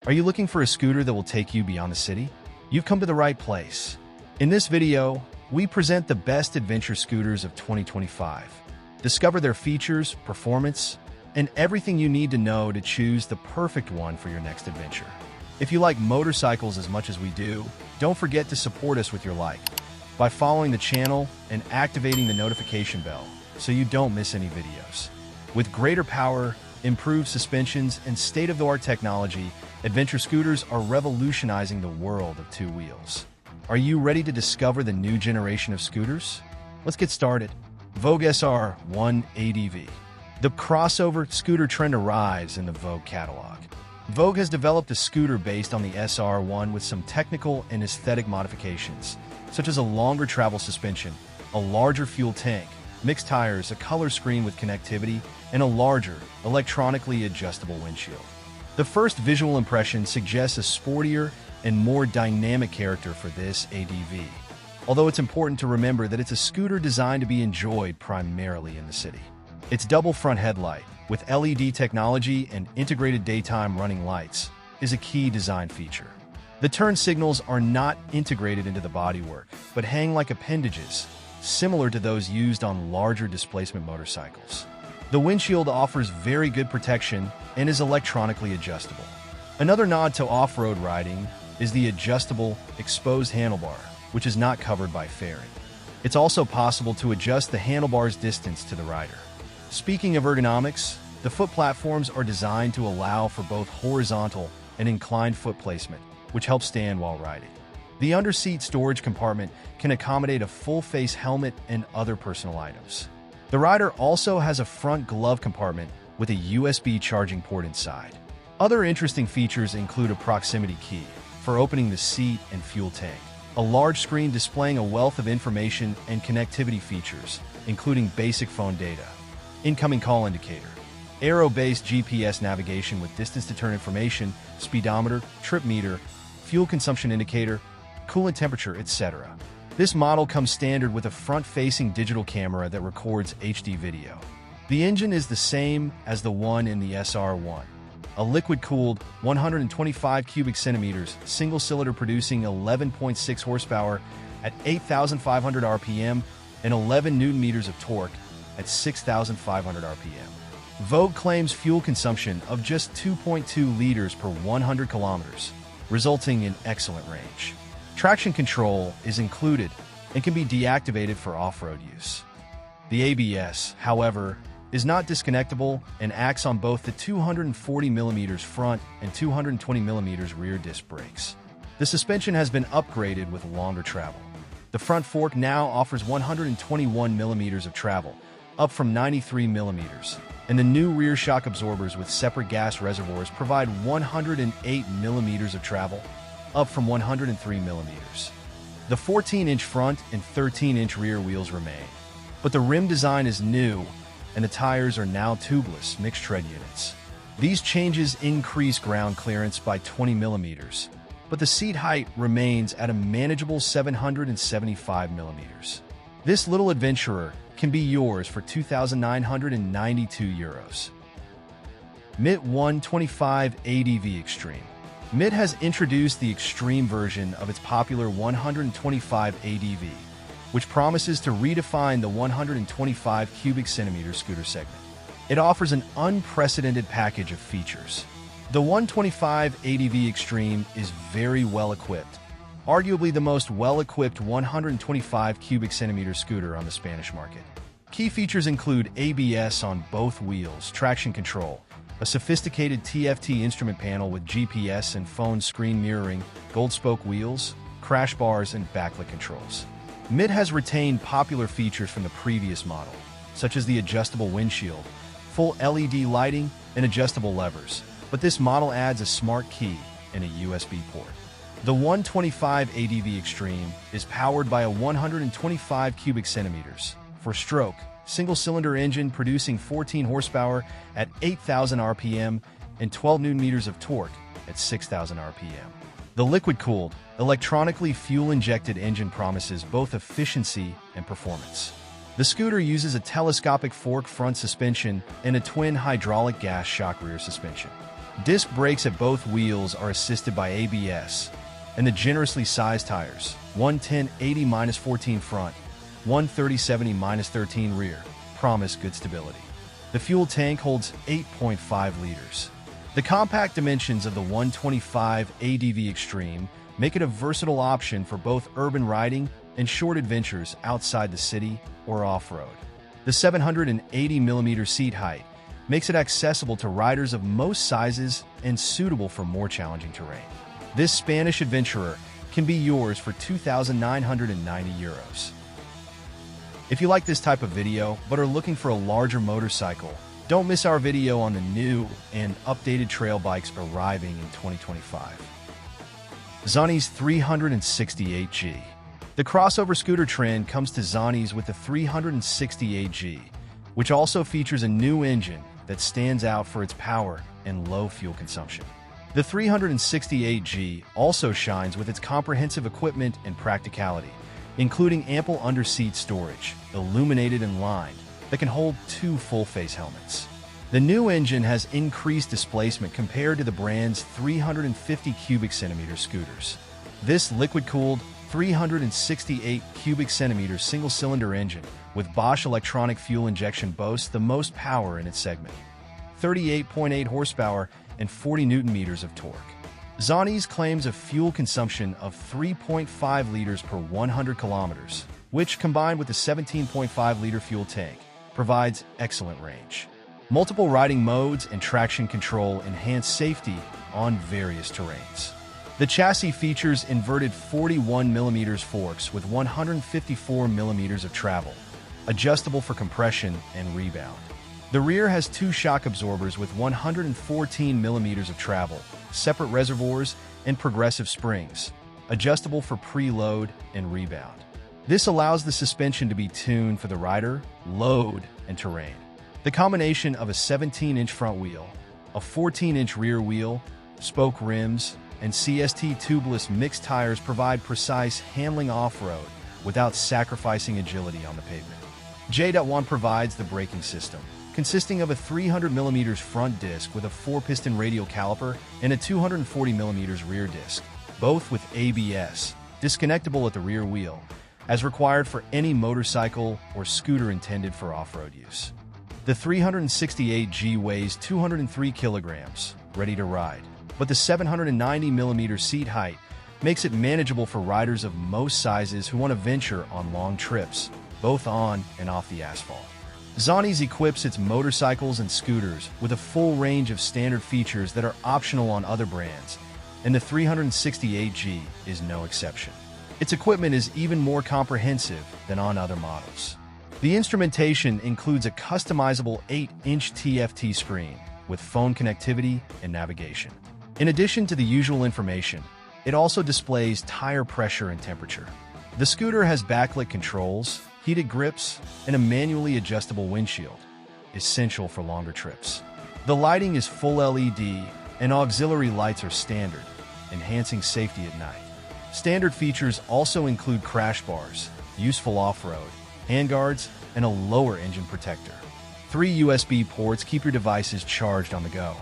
Are you looking for a scooter that will take you beyond the city? You've come to the right place. In this video, we present the best adventure scooters of 2025. Discover their features, performance, and everything you need to know to choose the perfect one for your next adventure. If you like motorcycles as much as we do, don't forget to support us with your like by following the channel and activating the notification bell so you don't miss any videos. With greater power, improved suspensions, and state-of-the-art technology, adventure scooters are revolutionizing the world of two wheels. Are you ready to discover the new generation of scooters? Let's get started. Voge SR1 ADV. The crossover scooter trend arrives in the Voge catalog. Voge has developed a scooter based on the SR1 with some technical and aesthetic modifications, such as a longer travel suspension, a larger fuel tank, mixed tires, a color screen with connectivity, and a larger, electronically adjustable windshield. The first visual impression suggests a sportier and more dynamic character for this ADV, although it's important to remember that it's a scooter designed to be enjoyed primarily in the city. Its double front headlight, with LED technology and integrated daytime running lights, is a key design feature. The turn signals are not integrated into the bodywork, but hang like appendages, similar to those used on larger displacement motorcycles. The windshield offers very good protection and is electronically adjustable. Another nod to off-road riding is the adjustable, exposed handlebar, which is not covered by fairing. It's also possible to adjust the handlebar's distance to the rider. Speaking of ergonomics, the foot platforms are designed to allow for both horizontal and inclined foot placement, which helps stand while riding. The underseat storage compartment can accommodate a full-face helmet and other personal items. The rider also has a front glove compartment with a USB charging port inside. Other interesting features include a proximity key for opening the seat and fuel tank, a large screen displaying a wealth of information and connectivity features, including basic phone data, incoming call indicator, aero-based GPS navigation with distance-to-turn information, speedometer, trip meter, fuel consumption indicator, coolant temperature, etc. This model comes standard with a front-facing digital camera that records HD video. The engine is the same as the one in the SR1, a liquid-cooled 125 cubic centimeters single-cylinder producing 11.6 horsepower at 8,500 RPM and 11 Newton-meters of torque at 6,500 RPM. Voge claims fuel consumption of just 2.2 liters per 100 kilometers, resulting in excellent range. Traction control is included and can be deactivated for off-road use. The ABS, however, is not disconnectable and acts on both the 240mm front and 220mm rear disc brakes. The suspension has been upgraded with longer travel. The front fork now offers 121mm of travel, up from 93mm, and the new rear shock absorbers with separate gas reservoirs provide 108mm of travel, up from 103mm. The 14-inch front and 13-inch rear wheels remain, but the rim design is new and the tires are now tubeless mixed tread units. These changes increase ground clearance by 20mm, but the seat height remains at a manageable 775mm. This little adventurer can be yours for €2,992. Mitt 125 ADV Extreme. Mitt has introduced the Extreme version of its popular 125 ADV, which promises to redefine the 125 cubic centimeter scooter segment. It offers an unprecedented package of features. The 125 ADV Extreme is very well equipped, arguably the most well-equipped 125 cubic centimeter scooter on the Spanish market. Key features include ABS on both wheels, traction control, a sophisticated TFT instrument panel with GPS and phone screen mirroring, gold spoke wheels, crash bars, and backlit controls. Mitt has retained popular features from the previous model, such as the adjustable windshield, full LED lighting, and adjustable levers, but this model adds a smart key and a USB port. The 125 ADV Extreme is powered by a 125 cubic centimeters, four-stroke, single-cylinder engine producing 14 horsepower at 8,000 RPM and 12 Newton-meters of torque at 6,000 RPM. The liquid-cooled, electronically fuel-injected engine promises both efficiency and performance. The scooter uses a telescopic fork front suspension and a twin hydraulic gas shock rear suspension. Disc brakes at both wheels are assisted by ABS, and the generously sized tires, 110/80-14 front, 130/70-13 rear, promise good stability. The fuel tank holds 8.5 liters. The compact dimensions of the 125 ADV Extreme make it a versatile option for both urban riding and short adventures outside the city or off-road. The 780mm seat height makes it accessible to riders of most sizes and suitable for more challenging terrain. This Spanish adventurer can be yours for €2,990. If you like this type of video but are looking for a larger motorcycle, don't miss our video on the new and updated trail bikes arriving in 2025. Zontes 368G. The crossover scooter trend comes to Zontes with the 368G, which also features a new engine that stands out for its power and low fuel consumption. The 368G also shines with its comprehensive equipment and practicality, including ample under-seat storage, illuminated and lined, that can hold 2 full-face helmets. The new engine has increased displacement compared to the brand's 350 cubic centimeter scooters. This liquid-cooled 368 cubic centimeter single-cylinder engine with Bosch electronic fuel injection boasts the most power in its segment, 38.8 horsepower and 40 newton-meters of torque. Zontes claims a fuel consumption of 3.5 liters per 100 kilometers, which, combined with the 17.5-liter fuel tank, provides excellent range. Multiple riding modes and traction control enhance safety on various terrains. The chassis features inverted 41mm forks with 154mm of travel, adjustable for compression and rebound. The rear has 2 shock absorbers with 114mm of travel, separate reservoirs, and progressive springs, adjustable for preload and rebound. This allows the suspension to be tuned for the rider, load, and terrain. The combination of a 17-inch front wheel, a 14-inch rear wheel, spoke rims, and CST tubeless mixed tires provide precise handling off-road without sacrificing agility on the pavement. J.1 provides the braking system, consisting of a 300mm front disc with a 4-piston radial caliper and a 240mm rear disc, both with ABS, disconnectable at the rear wheel, as required for any motorcycle or scooter intended for off-road use. The 368G weighs 203 kilograms, ready to ride, but the 790mm seat height makes it manageable for riders of most sizes who want to venture on long trips, both on and off the asphalt. Zontes equips its motorcycles and scooters with a full range of standard features that are optional on other brands, and the 368G is no exception. Its equipment is even more comprehensive than on other models. The instrumentation includes a customizable 8-inch TFT screen with phone connectivity and navigation. In addition to the usual information, it also displays tire pressure and temperature. The scooter has backlit controls, heated grips, and a manually adjustable windshield, essential for longer trips. The lighting is full LED, and auxiliary lights are standard, enhancing safety at night. Standard features also include crash bars, useful off-road, handguards, and a lower engine protector. 3 USB ports keep your devices charged on the go.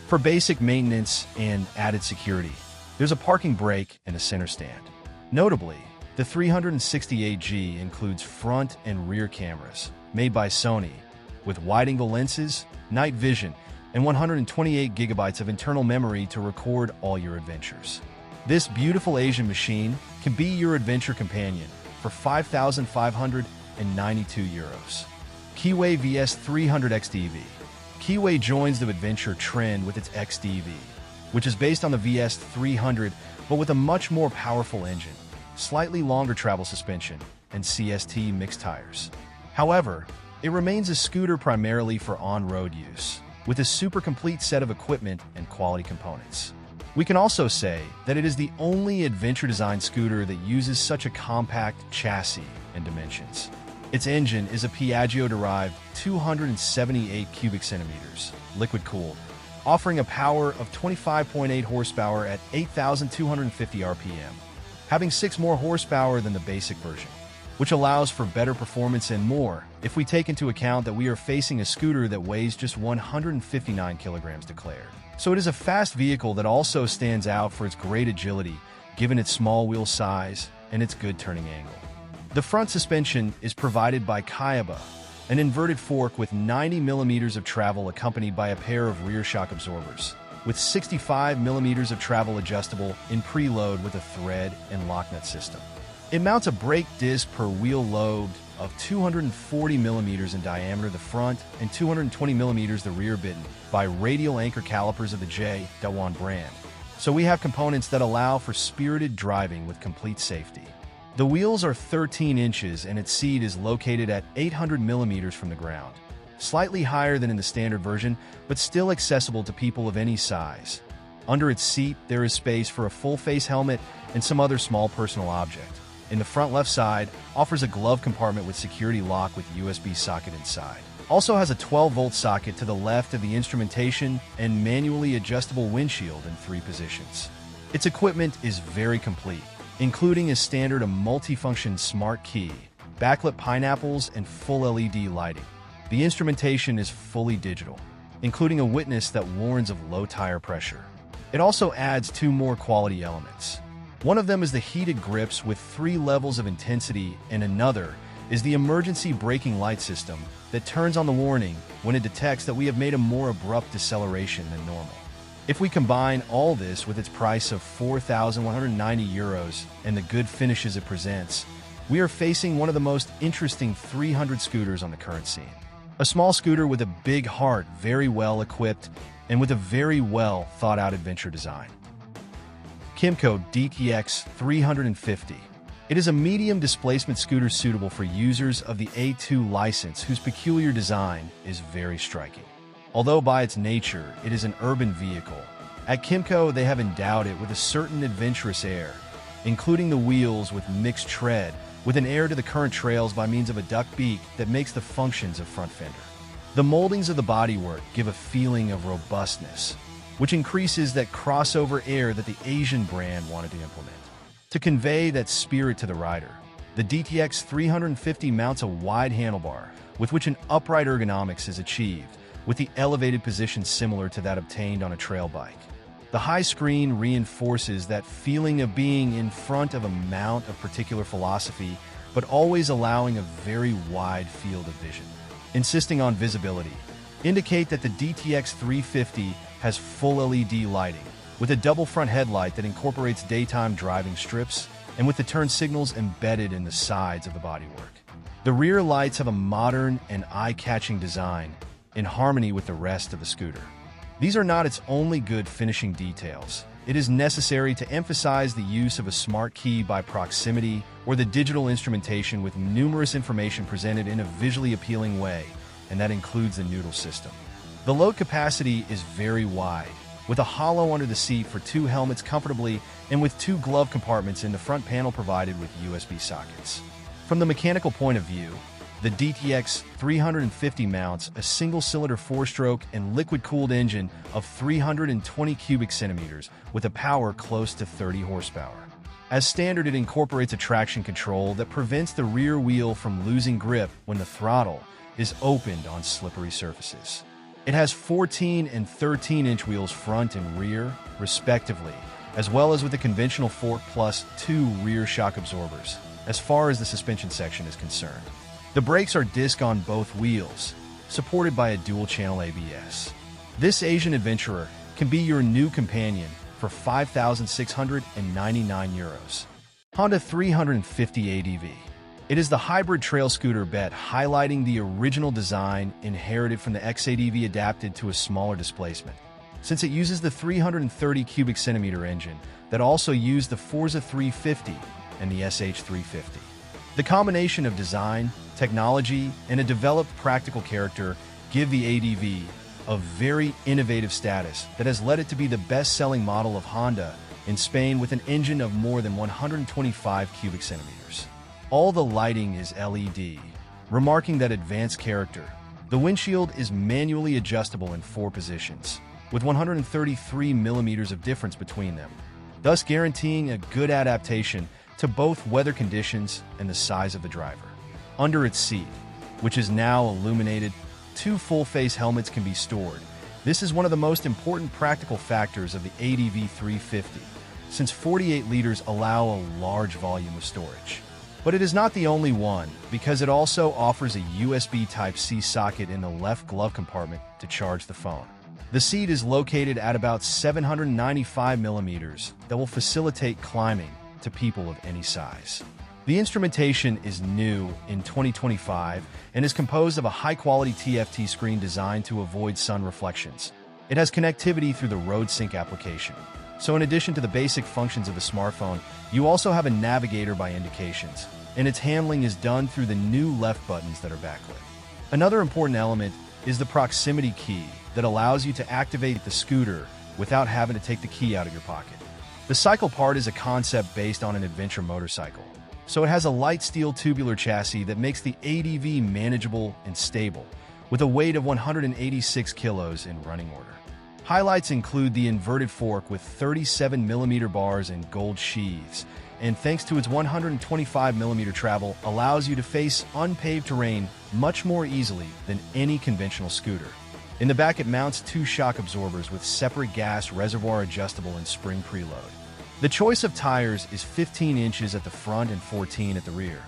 For basic maintenance and added security, there's a parking brake and a center stand. Notably, the 368G includes front and rear cameras, made by Sony, with wide-angle lenses, night vision, and 128 gigabytes of internal memory to record all your adventures. This beautiful Asian machine can be your adventure companion for €5,592. Keeway Vieste 300 XDV. Keeway joins the adventure trend with its XDV, which is based on the Vieste 300 but with a much more powerful engine, slightly longer travel suspension, and CST mixed tires. However, it remains a scooter primarily for on-road use, with a super complete set of equipment and quality components. We can also say that it is the only adventure-designed scooter that uses such a compact chassis and dimensions. Its engine is a Piaggio-derived 278 cubic centimeters, liquid-cooled, offering a power of 25.8 horsepower at 8,250 RPM, having 6 more horsepower than the basic version. which allows for better performance and more if we take into account that we are facing a scooter that weighs just 159 kilograms declared. So it is a fast vehicle that also stands out for its great agility, given its small wheel size and its good turning angle. The front suspension is provided by Kymco, an inverted fork with 90 millimeters of travel accompanied by a pair of rear shock absorbers, with 65 millimeters of travel adjustable in preload with a thread and lock nut system. It mounts a brake disc per wheel load of 240 millimeters in diameter the front and 220 millimeters the rear, bitten by radial anchor calipers of the J.1 brand. So we have components that allow for spirited driving with complete safety. The wheels are 13 inches and its seat is located at 800 millimeters from the ground, slightly higher than in the standard version, but still accessible to people of any size. Under its seat, there is space for a full-face helmet and some other small personal object. In the front left side, offers a glove compartment with security lock with USB socket inside. Also has a 12-volt socket to the left of the instrumentation and manually adjustable windshield in 3 positions. Its equipment is very complete, including as standard a multifunction smart key, backlit pineapples, and full LED lighting. The instrumentation is fully digital, including a witness that warns of low tire pressure. It also adds 2 more quality elements. One of them is the heated grips with 3 levels of intensity, and another is the emergency braking light system that turns on the warning when it detects that we have made a more abrupt deceleration than normal. If we combine all this with its price of €4,190 and the good finishes it presents, we are facing one of the most interesting 300 scooters on the current scene. A small scooter with a big heart, very well equipped, and with a very well thought-out adventure design. Kymco DTX 350. It is a medium displacement scooter suitable for users of the A2 license whose peculiar design is very striking. Although by its nature it is an urban vehicle, at Kymco they have endowed it with a certain adventurous air, including the wheels with mixed tread, with an air to the current trails by means of a duck beak that makes the functions of front fender. The moldings of the bodywork give a feeling of robustness, which increases that crossover air that the Asian brand wanted to implement. To convey that spirit to the rider, the DTX 350 mounts a wide handlebar with which an upright ergonomics is achieved, with the elevated position similar to that obtained on a trail bike. The high screen reinforces that feeling of being in front of a mount of particular philosophy, but always allowing a very wide field of vision. Insisting on visibility, indicate that the DTX 350 has full LED lighting, with a double front headlight that incorporates daytime driving strips and with the turn signals embedded in the sides of the bodywork. The rear lights have a modern and eye-catching design in harmony with the rest of the scooter. These are not its only good finishing details. It is necessary to emphasize the use of a smart key by proximity or the digital instrumentation with numerous information presented in a visually appealing way, and that includes the noodle system. The load capacity is very wide, with a hollow under the seat for 2 helmets comfortably and with 2 glove compartments in the front panel provided with USB sockets. From the mechanical point of view, the DTX 350 mounts a single-cylinder 4-stroke and liquid-cooled engine of 320 cubic centimeters with a power close to 30 horsepower. As standard, it incorporates a traction control that prevents the rear wheel from losing grip when the throttle is opened on slippery surfaces. It has 14 and 13-inch wheels front and rear, respectively, as well as with a conventional fork plus 2 rear shock absorbers, as far as the suspension section is concerned. The brakes are disc on both wheels, supported by a dual-channel ABS. This Asian adventurer can be your new companion for €5,699. Honda 350 ADV. It is the hybrid trail scooter bet, highlighting the original design inherited from the XADV adapted to a smaller displacement, since it uses the 330 cubic centimeter engine that also used the Forza 350 and the SH 350. The combination of design, technology, and a developed practical character give the ADV a very innovative status that has led it to be the best-selling model of Honda in Spain with an engine of more than 125 cubic centimeters. All the lighting is LED, remarking that advanced character. The windshield is manually adjustable in 4 positions, with 133 millimeters of difference between them, thus guaranteeing a good adaptation to both weather conditions and the size of the driver. Under its seat, which is now illuminated, 2 full-face helmets can be stored. This is one of the most important practical factors of the ADV 350, since 48 liters allow a large volume of storage. But it is not the only one, because it also offers a USB Type-C socket in the left glove compartment to charge the phone. The seat is located at about 795 millimeters that will facilitate climbing to people of any size. The instrumentation is new in 2025 and is composed of a high-quality TFT screen designed to avoid sun reflections. It has connectivity through the RoadSync application. So in addition to the basic functions of the smartphone, you also have a navigator by indications, and its handling is done through the new left buttons that are backlit. Another important element is the proximity key that allows you to activate the scooter without having to take the key out of your pocket. The cycle part is a concept based on an adventure motorcycle, so it has a light steel tubular chassis that makes the ADV manageable and stable, with a weight of 186 kilos in running order. Highlights include the inverted fork with 37mm bars and gold sheaths, and thanks to its 125mm travel, allows you to face unpaved terrain much more easily than any conventional scooter. In the back, it mounts 2 shock absorbers with separate gas reservoir adjustable and spring preload. The choice of tires is 15 inches at the front and 14 at the rear.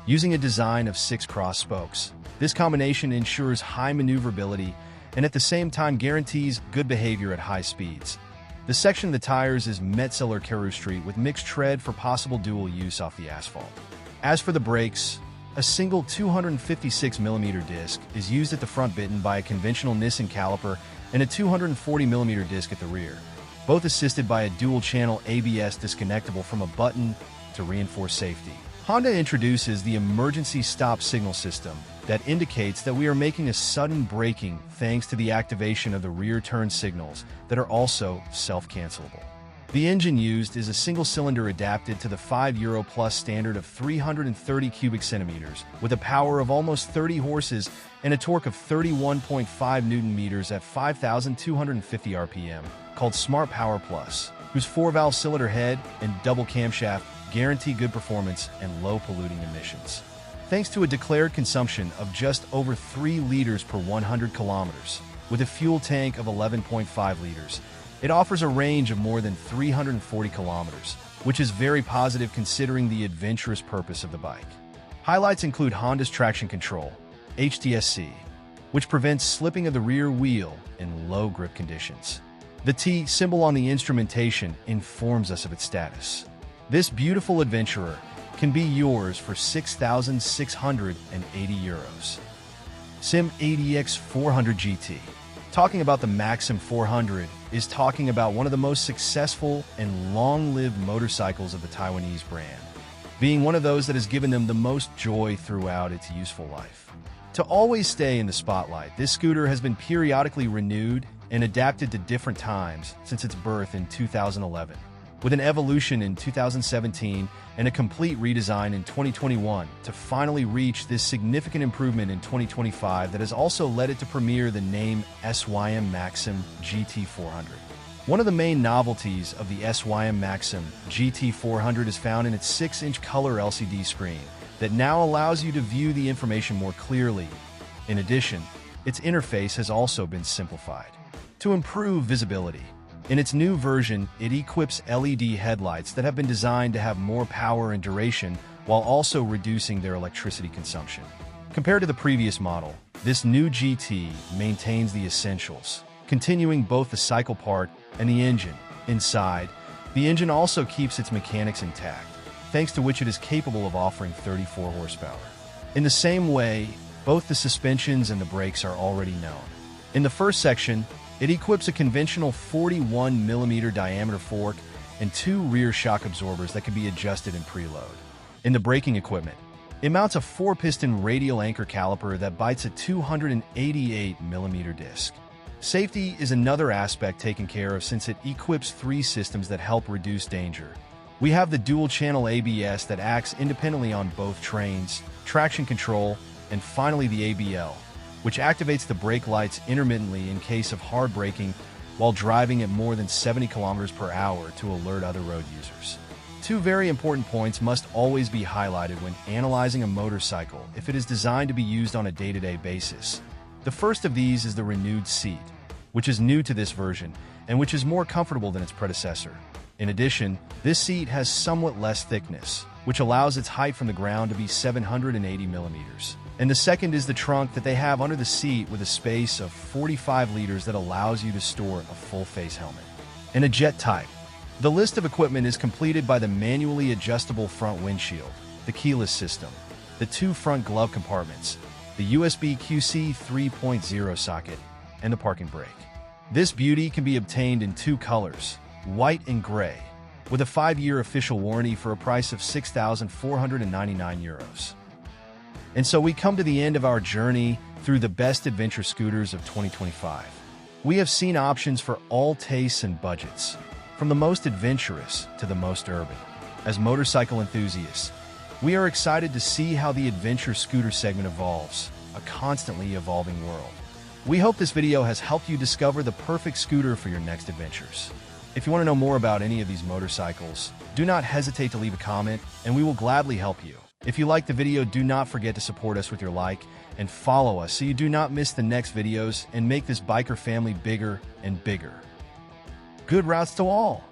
Using a design of 6 cross spokes, this combination ensures high maneuverability and at the same time guarantees good behavior at high speeds. The section of the tires is Metzeler carrosserie with mixed tread for possible dual use off the asphalt. As for the brakes, a single 256mm disc is used at the front bitten by a conventional Nissan caliper and a 240mm disc at the rear, both assisted by a dual-channel ABS disconnectable from a button to reinforce safety. Honda introduces the emergency stop signal system that indicates that we are making a sudden braking thanks to the activation of the rear turn signals that are also self-cancelable. The engine used is a single-cylinder adapted to the €5 plus standard of 330 cubic centimeters, with a power of almost 30 horses and a torque of 31.5 Newton-meters at 5,250 RPM, called Smart Power Plus, whose 4-valve cylinder head and double camshaft guarantee good performance and low polluting emissions. Thanks to a declared consumption of just over 3 liters per 100 kilometers, with a fuel tank of 11.5 liters, it offers a range of more than 340 kilometers, which is very positive considering the adventurous purpose of the bike. Highlights include Honda's traction control, HTSC, which prevents slipping of the rear wheel in low grip conditions. The T symbol on the instrumentation informs us of its status. This beautiful adventurer can be yours for €6,680. Sym ADX 400 GT. Talking about the Maxim 400 is talking about one of the most successful and long-lived motorcycles of the Taiwanese brand, being one of those that has given them the most joy throughout its useful life. To always stay in the spotlight, this scooter has been periodically renewed and adapted to different times since its birth in 2011, with an evolution in 2017 and a complete redesign in 2021 to finally reach this significant improvement in 2025 that has also led it to premiere the name Sym Maxim GT400. One of the main novelties of the Sym Maxim GT400 is found in its 6-inch color LCD screen that now allows you to view the information more clearly. In addition, its interface has also been simplified to improve visibility. In its new version, it equips LED headlights that have been designed to have more power and duration while also reducing their electricity consumption. Compared to the previous model, this new GT maintains the essentials, continuing both the cycle part and the engine. Inside, the engine also keeps its mechanics intact, thanks to which it is capable of offering 34 horsepower. In the same way, both the suspensions and the brakes are already known. In the first section, it equips a conventional 41mm diameter fork and 2 rear shock absorbers that can be adjusted in preload. In the braking equipment, it mounts a 4-piston radial anchor caliper that bites a 288mm disc. Safety is another aspect taken care of since it equips 3 systems that help reduce danger. We have the dual-channel ABS that acts independently on both trains, traction control, and finally the ABL, which activates the brake lights intermittently in case of hard braking while driving at more than 70 km per hour to alert other road users. Two very important points must always be highlighted when analyzing a motorcycle if it is designed to be used on a day-to-day basis. The first of these is the renewed seat, which is new to this version and which is more comfortable than its predecessor. In addition, this seat has somewhat less thickness, which allows its height from the ground to be 780 millimeters. And the second is the trunk that they have under the seat with a space of 45 liters that allows you to store a full-face helmet. And a jet type. The list of equipment is completed by the manually adjustable front windshield, the keyless system, the two front glove compartments, the USB QC 3.0 socket, and the parking brake. This beauty can be obtained in two colors, white and gray, with a 5-year official warranty for a price of €6,499. And so we come to the end of our journey through the best adventure scooters of 2025. We have seen options for all tastes and budgets, from the most adventurous to the most urban. As motorcycle enthusiasts, we are excited to see how the adventure scooter segment evolves, a constantly evolving world. We hope this video has helped you discover the perfect scooter for your next adventures. If you want to know more about any of these motorcycles, do not hesitate to leave a comment, and we will gladly help you. If you liked the video, do not forget to support us with your like and follow us so you do not miss the next videos and make this biker family bigger and bigger. Good routes to all!